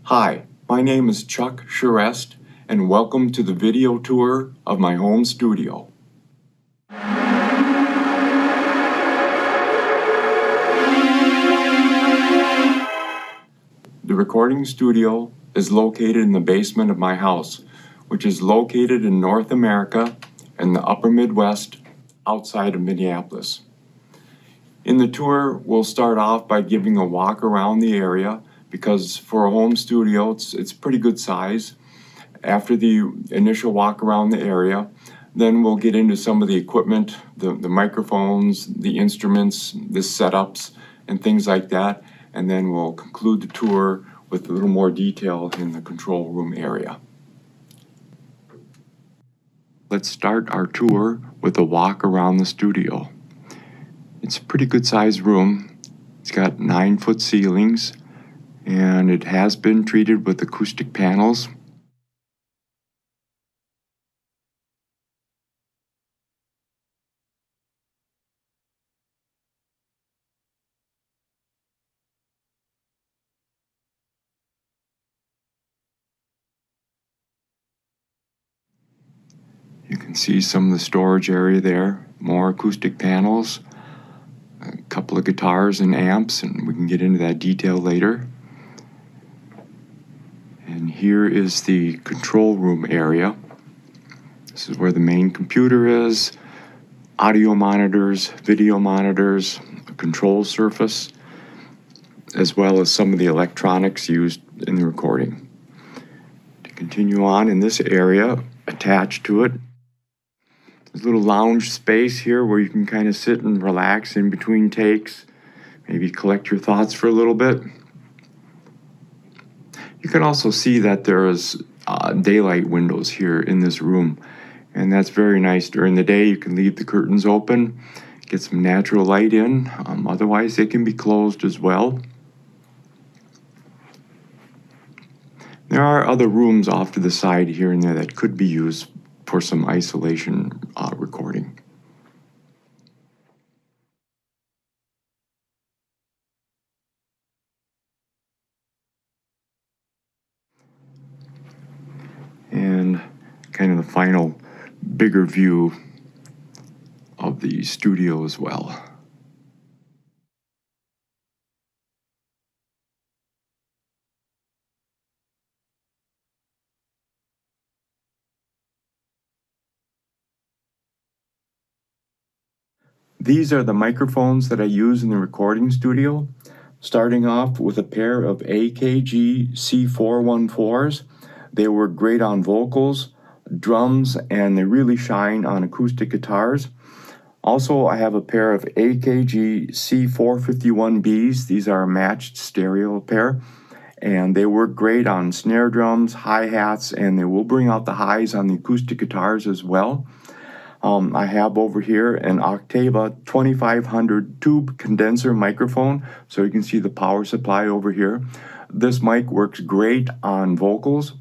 Hi, my name is Chuck Charest, and welcome to the video tour of my home studio. The recording studio is located in the basement of my house, which is located in North America and the upper Midwest outside of Minneapolis. In the tour, we'll start off by giving a walk around the area because for a home studio, it's pretty good size. After the initial walk around the area, then we'll get into some of the equipment, the microphones, the instruments, the setups, and things like that. And then we'll conclude the tour with a little more detail in the control room area. Let's start our tour with a walk around the studio. It's a pretty good sized room. It's got 9-foot ceilings, and it has been treated with acoustic panels. You can see some of the storage area there, more acoustic panels, a couple of guitars and amps, and we can get into that detail later. And here is the control room area. This is where the main computer is, audio monitors, video monitors, a control surface, as well as some of the electronics used in the recording. To continue on, in this area, attached to it, there's a little lounge space here where you can kind of sit and relax in between takes, maybe collect your thoughts for a little bit. You can also see that there is daylight windows here in this room, and that's very nice. During the day, you can leave the curtains open, get some natural light in. Otherwise, they can be closed as well. There are other rooms off to the side here and there that could be used for some isolation recording. And kind of the final bigger view of the studio as well. These are the microphones that I use in the recording studio, starting off with a pair of AKG C414s. They work great on vocals, drums, and they really shine on acoustic guitars. Also, I have a pair of AKG C451Bs. These are a matched stereo pair, and they work great on snare drums, hi-hats, and they will bring out the highs on the acoustic guitars as well. I have over here an Octava 2500 tube condenser microphone, so you can see the power supply over here. This mic works great on vocals.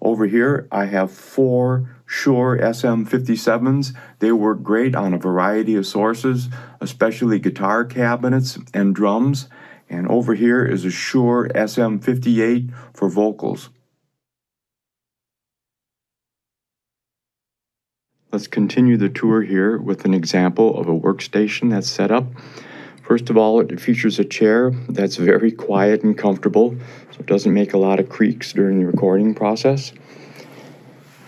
Over here, I have 4 Shure SM57s. They work great on a variety of sources, especially guitar cabinets and drums. And over here is a Shure SM58 for vocals. Let's continue the tour here with an example of a workstation that's set up. First of all, it features a chair that's very quiet and comfortable, so it doesn't make a lot of creaks during the recording process.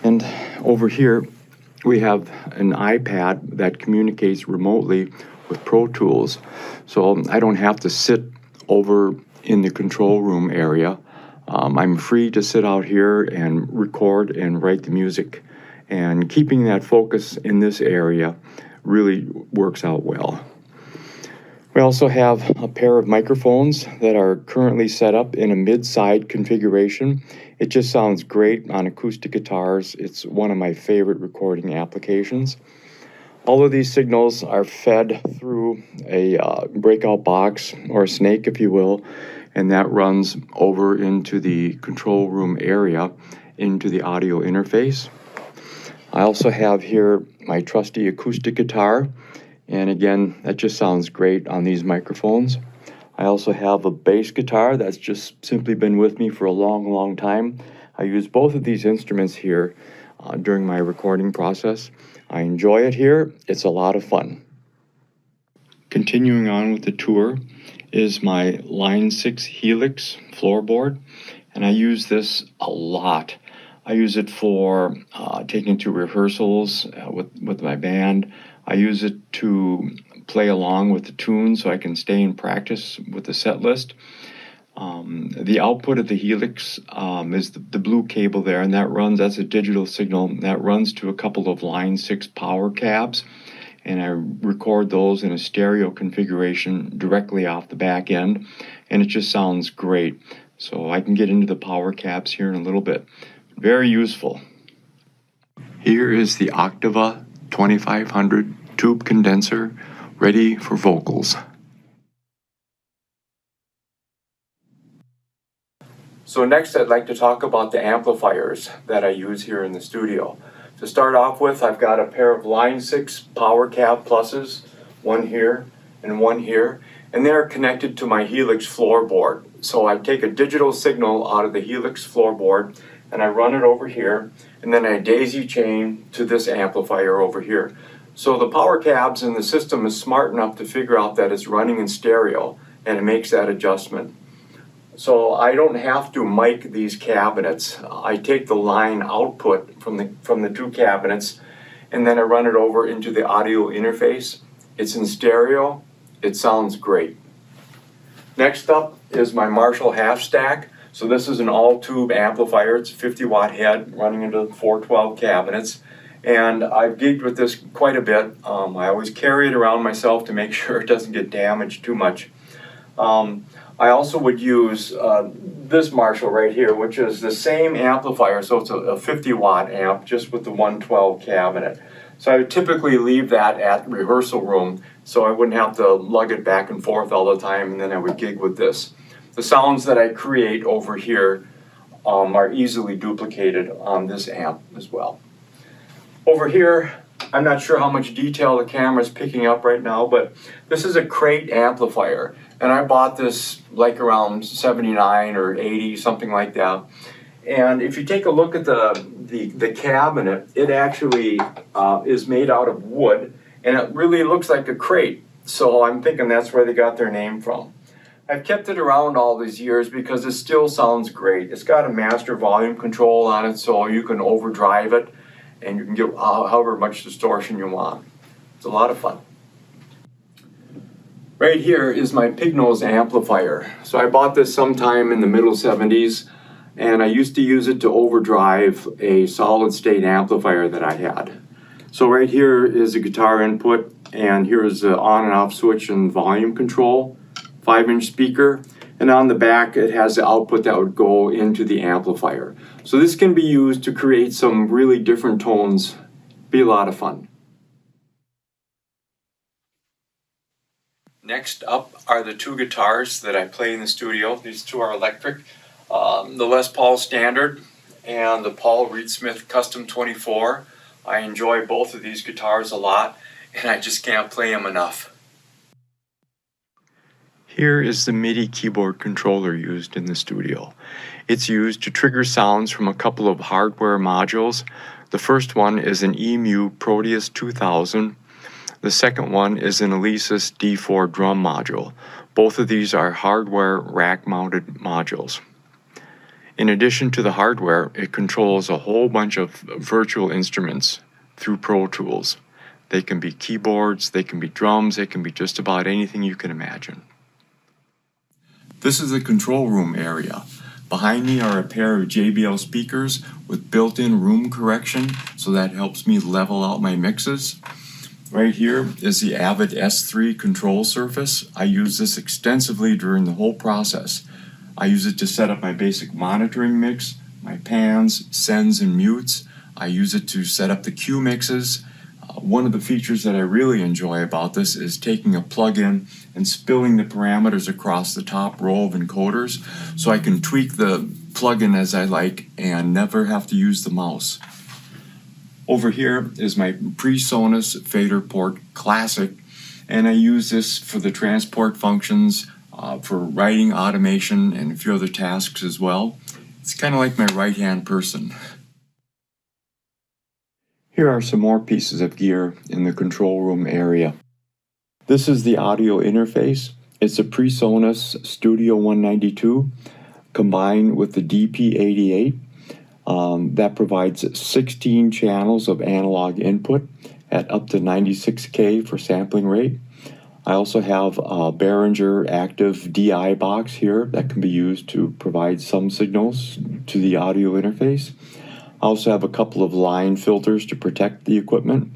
And over here, we have an iPad that communicates remotely with Pro Tools. So I don't have to sit over in the control room area. I'm free to sit out here and record and write the music. And keeping that focus in this area really works out well. We also have a pair of microphones that are currently set up in a mid-side configuration. It just sounds great on acoustic guitars. It's one of my favorite recording applications. All of these signals are fed through a breakout box, or a snake if you will, and that runs over into the control room area into the audio interface. I also have here my trusty acoustic guitar, and again, that just sounds great on these microphones. I also have a bass guitar that's just simply been with me for a long time. I use both of these instruments here during my recording process. I enjoy it here. It's a lot of fun. Continuing on with the tour is my Line 6 Helix floorboard, and I use this a lot. I use it for taking to rehearsals with my band. I use it to play along with the tunes so I can stay in practice with the set list. The output of the Helix is the blue cable there, and that's a digital signal that runs to a couple of Line 6 power cabs, and I record those in a stereo configuration directly off the back end, and it just sounds great. So I can get into the power cabs here in a little bit. Very useful. Here is the Octava 2500 tube condenser ready for vocals. So next I'd like to talk about the amplifiers that I use here in the studio. To start off with, I've got a pair of Line 6 power cab pluses, one here and one here, and they're connected to my Helix floorboard. So I take a digital signal out of the Helix floorboard and I run it over here, and then I daisy chain to this amplifier over here. So the power cabs in the system is smart enough to figure out that it's running in stereo, and it makes that adjustment. So I don't have to mic these cabinets. I take the line output from the two cabinets, and then I run it over into the audio interface. It's in stereo. It sounds great. Next up is my Marshall half stack. So this is an all-tube amplifier. It's a 50-watt head running into the 412 cabinets. And I've gigged with this quite a bit. I always carry it around myself to make sure it doesn't get damaged too much. I also would use this Marshall right here, which is the same amplifier, so it's a 50-watt amp, just with the 112 cabinet. So I would typically leave that at the rehearsal room, so I wouldn't have to lug it back and forth all the time, and then I would gig with this. The sounds that I create over here are easily duplicated on this amp as well. Over here, I'm not sure how much detail the camera's picking up right now, but this is a crate amplifier. And I bought this like around 79 or 80, something like that. And if you take a look at the cabinet, it actually is made out of wood, and it really looks like a crate. So I'm thinking that's where they got their name from. I've kept it around all these years because it still sounds great. It's got a master volume control on it, so you can overdrive it, and you can get however much distortion you want. It's a lot of fun. Right here is my pig nose amplifier. So I bought this sometime in the middle 70s, and I used to use it to overdrive a solid state amplifier that I had. So right here is a guitar input, and here's the on and off switch and volume control, 5-inch speaker, and on the back it has the output that would go into the amplifier. So this can be used to create some really different tones. Be a lot of fun. Next up are the two guitars that I play in the studio. These two are electric. The Les Paul Standard and the Paul Reed Smith Custom 24. I enjoy both of these guitars a lot, and I just can't play them enough. Here is the MIDI keyboard controller used in the studio. It's used to trigger sounds from a couple of hardware modules. The first one is an EMU Proteus 2000. The second one is an Alesis D4 drum module. Both of these are hardware rack-mounted modules. In addition to the hardware, it controls a whole bunch of virtual instruments through Pro Tools. They can be keyboards, they can be drums, they can be just about anything you can imagine. This is the control room area. Behind me are a pair of JBL speakers with built-in room correction, so that helps me level out my mixes. Right here is the Avid S3 control surface. I use this extensively during the whole process. I use it to set up my basic monitoring mix, my pans, sends, and mutes. I use it to set up the cue mixes. One of the features that I really enjoy about this is taking a plug-in and spilling the parameters across the top row of encoders, so I can tweak the plug-in as I like and never have to use the mouse. Over here is my PreSonus Fader Port Classic, and I use this for the transport functions, for writing, automation, and a few other tasks as well. It's kind of like my right-hand person. Here are some more pieces of gear in the control room area. This is the audio interface. It's a PreSonus Studio 192 combined with the DP88. That provides 16 channels of analog input at up to 96K for sampling rate. I also have a Behringer Active DI box here that can be used to provide some signals to the audio interface. I also have a couple of line filters to protect the equipment.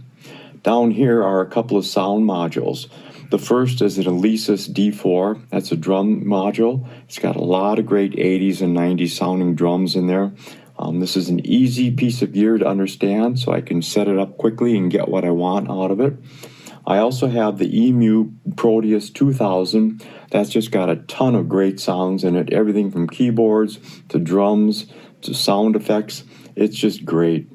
Down here are a couple of sound modules. The first is an Alesis D4. That's a drum module. It's got a lot of great 80s and 90s sounding drums in there. This is an easy piece of gear to understand, so I can set it up quickly and get what I want out of it. I also have the EMU Proteus 2000. That's just got a ton of great sounds in it, everything from keyboards to drums to sound effects. It's just great.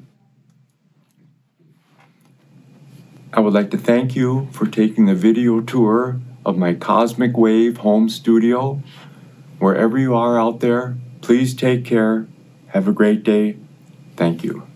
I would like to thank you for taking the video tour of my Cosmic Wave home studio. Wherever you are out there, please take care. Have a great day. Thank you.